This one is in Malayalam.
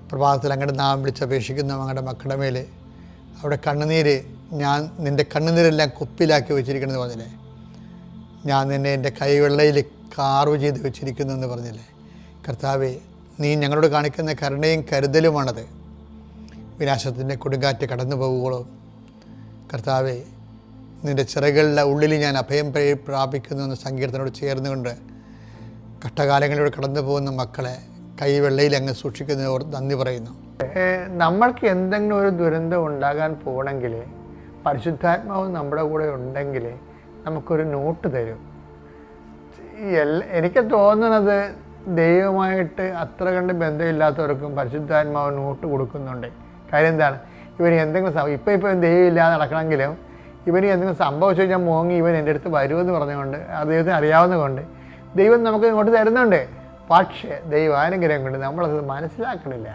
പ്രഭാതത്തിൽ അങ്ങോട്ട് നാം വിളിച്ചപേക്ഷിക്കുന്ന അങ്ങയുടെ മക്കളുടെ മേൽ അവിടെ കണ്ണുനീര് ഞാൻ നിൻ്റെ കണ്ണുനീരെല്ലാം കുപ്പിയിലാക്കി വെച്ചിരിക്കണമെന്ന് പറഞ്ഞില്ലേ, ഞാൻ നിന്നെ എൻ്റെ കൈവെള്ളയിൽ കാർവ് ചെയ്ത് വെച്ചിരിക്കുന്നു എന്ന് പറഞ്ഞില്ലേ. കർത്താവേ, നീ ഞങ്ങളോട് കാണിക്കുന്ന കരുണയും കരുതലുമാണത്. വിനാശത്തിൻ്റെ കൊടുങ്കാറ്റ് കടന്നു പോകുകയോളം കർത്താവേ, നിൻ്റെ ചിറകളുടെ ഉള്ളിൽ ഞാൻ അഭയം പ്രാപിക്കുന്നു എന്ന സങ്കീർത്തനോട് ചേർന്നുകൊണ്ട് കഷ്ടകാലങ്ങളിലൂടെ കടന്നു പോകുന്ന മക്കളെ കൈവെള്ളയിൽ അങ്ങ് സൂക്ഷിക്കുന്നവർ നന്ദി പറയുന്നു. നമ്മൾക്ക് എന്തെങ്കിലും ഒരു ദുരന്തം ഉണ്ടാകാൻ പോകണമെങ്കിൽ പരിശുദ്ധാത്മാവ് നമ്മുടെ കൂടെ ഉണ്ടെങ്കിൽ നമുക്കൊരു നോട്ട് തരും. എനിക്ക് തോന്നുന്നത് ദൈവമായിട്ട് അത്ര കണ്ട് ബന്ധമില്ലാത്തവർക്കും പരിശുദ്ധാത്മാവ് നോട്ട് കൊടുക്കുന്നുണ്ട്. കാര്യം എന്താണ്, ഇവന് എന്തെങ്കിലും ഇപ്പം ദൈവം ഇല്ലാതെ നടക്കണമെങ്കിലും ഇവന് എന്തെങ്കിലും സംഭവിച്ചു കഴിഞ്ഞാൽ മോങ്ങി ഇവൻ എൻ്റെ അടുത്ത് വരുമെന്ന് പറഞ്ഞുകൊണ്ട് ദൈവത്തിന് അറിയാവുന്നതുകൊണ്ട് ദൈവം നമുക്ക് ഇങ്ങോട്ട് തരുന്നുണ്ട്. പക്ഷേ ദൈവാനുഗ്രഹം കൊണ്ട് നമ്മളത് മനസ്സിലാക്കണില്ല.